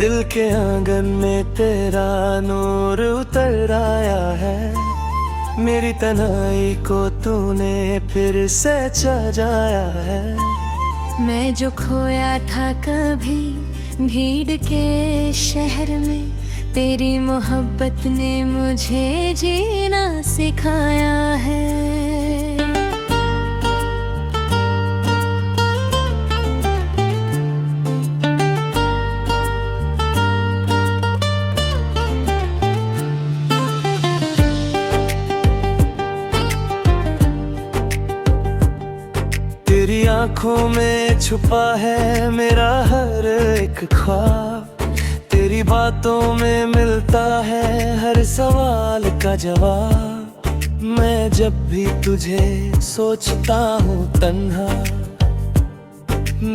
दिल के आंगन में तेरा नूर उतर आया है। मेरी तन्हाई को तूने फिर से सजाया है। मैं जो खोया था कभी भीड़ के शहर में, तेरी मोहब्बत ने मुझे जीना सिखाया है। तेरी आंखों में छुपा है मेरा हर एक ख्वाब। तेरी बातों में मिलता है हर सवाल का जवाब। मैं जब भी तुझे सोचता हूँ तन्हा,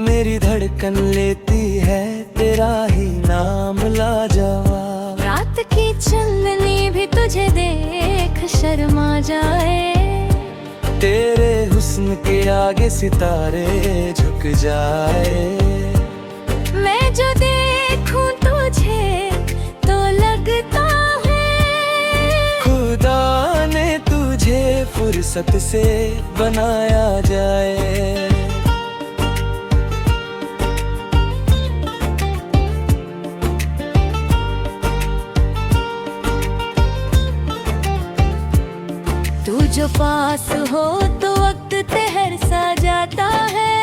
मेरी धड़कन लेती है तेरा ही नाम लाजवाब। रात की चांदनी भी तुझे देख शर्मा जाए, तेरे हुस्न के आगे सितारे झुक जाए। मैं जो देखूं तुझे तो लगता है खुदा ने तुझे फुर्सत से बनाया जाए। तू जो पास हो तो वक्त ठहर सा जाता है।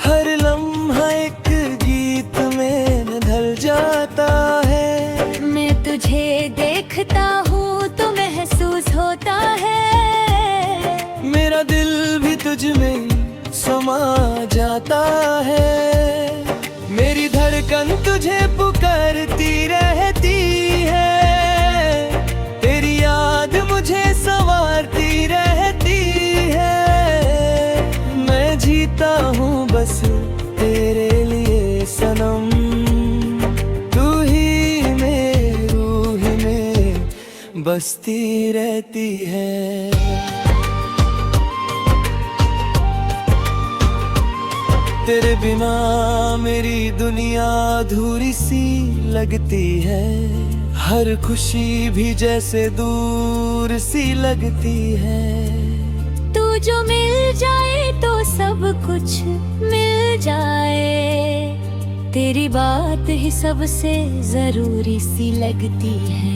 हर लम्हा एक गीत में ढल जाता है। मैं तुझे देखता हूँ तो महसूस होता है, मेरा दिल भी तुझ में समा जाता है। मेरी धड़कन तुझे पुकारती रहती है। तेरी याद मुझे संवारती रहती है। मैं जीता हूँ बस तेरे लिए सनम। तू ही मेरी रूह में बसती रहती है। तेरे बिना मेरी दुनिया अधूरी सी लगती है। हर खुशी भी जैसे दूर सी लगती है। तू जो मिल जाए तो सब कुछ मिल जाए, तेरी बात ही सबसे जरूरी सी लगती है।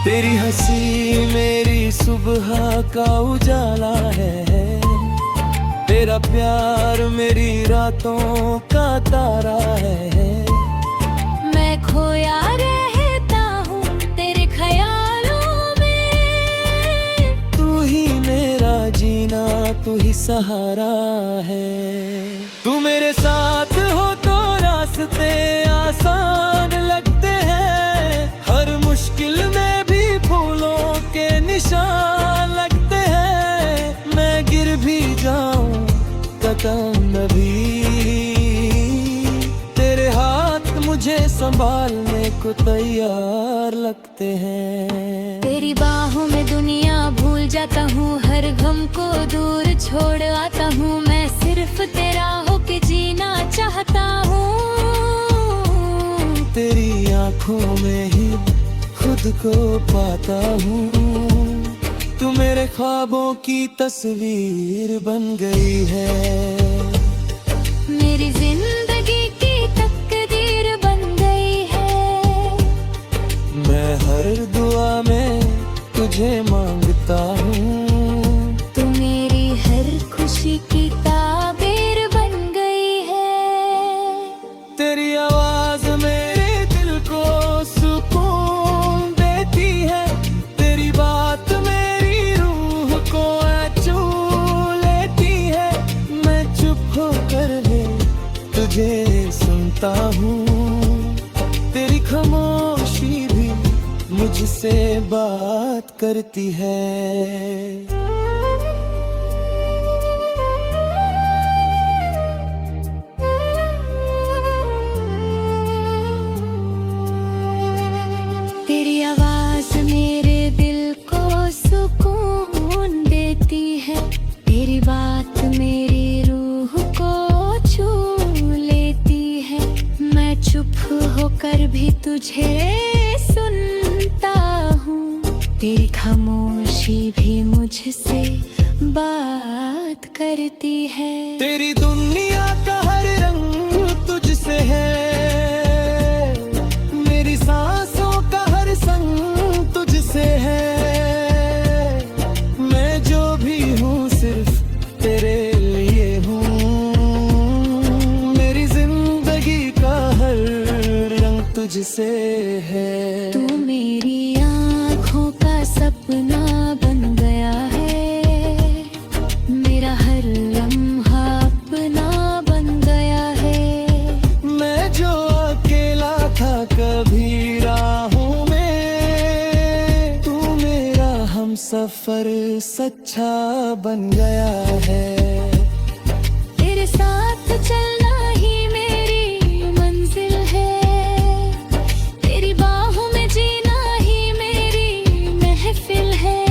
तेरी हंसी मेरी सुबह का उजाला है। तेरा प्यार मेरी रातों का तारा है। मैं खोया रहता हूँ तेरे ख्यालों में, तू ही मेरा जीना तू ही सहारा है। तू मेरे साथ हो तो रास्ते आसान लगते हैं। हर मुश्किल में भी फूलों के निशान लगते हैं। मैं गिर भी जाऊं कदम भी, तेरे हाथ मुझे संभालने को तैयार लगते हैं। तेरी बाहों में दुनिया भूल जाता हूँ, हर गम को दूर छोड़ आता हूँ। मैं सिर्फ तेरा होके जीना चाहता हूँ। तेरी आंखों में ही खुद को पाता हूँ। तू मेरे ख्वाबों की तस्वीर बन गई है। मेरी जिंदगी की तकदीर बन गई है। मैं हर दुआ में तुझे मांगता हूँ। तू मेरी हर खुशी की ताबीर बन गई है। तेरी आवाज मेरे दिल को सुकून देती है। तेरी बात मेरी रूह को छू लेती है। मैं चुप होकर भी तुझे सुनता हूँ। तेरी खामोशी भी मुझसे बात करती है। तेरी आवाज मेरे दिल को सुकून देती है। तेरी बात मेरी रूह को छू लेती है। मैं चुप तुझे सुनता हूँ, तेरी खामोशी भी मुझसे बात करती है। तेरी दुनिया का हर रंग तुझसे है, मेरी सांसों का हर संग तुझसे है। मैं जो भी हूँ सिर्फ तेरे लिए हूँ, मेरी जिंदगी का हर रंग तुझसे है। तू मेरी आँखों का सपना बन गया है, मेरा हर लम्हा अपना बन गया है। मैं जो अकेला था कभी राहों में, तू मेरा हमसफर सच्चा बन गया है। तेरे साथ चलना ही मेरी मंजिल है, तेरी बाहों में जीना ही मेरी महफिल है।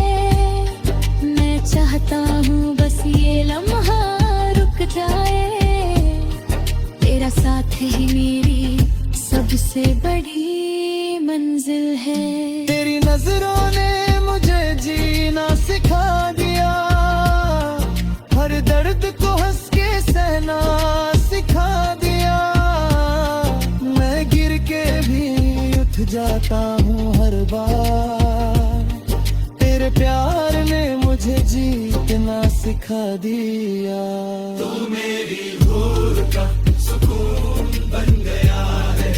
मैं चाहता हूँ बस ये लम्हा रुक जाए, तेरा साथ ही मेरी सबसे बड़ी मंजिल है। तेरी नजरों ने मुझे जीना सिखा दिया, हर दर्द को हंस के सहना सिखा दिया। मैं गिर के भी उठ जाता हूँ हर बार, तेरे प्यार ने मुझे जीतना सिखा दिया। तू मेरी भूल का सुकून बन गया है,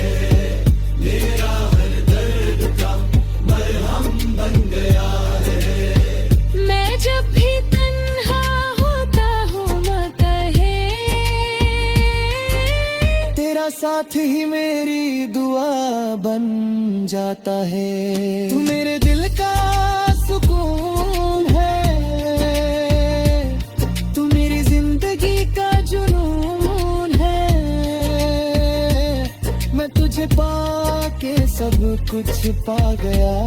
मेरा हर दर्द का मरहम बन गया है। मैं जब भी तन्हा होता हूँ न कहे, तेरा साथ ही मेरी दुआ बन जाता है। तू मेरे दिल का सुकून है, तू मेरी जिंदगी का जुनून है। मैं तुझे पाके सब कुछ पा गया।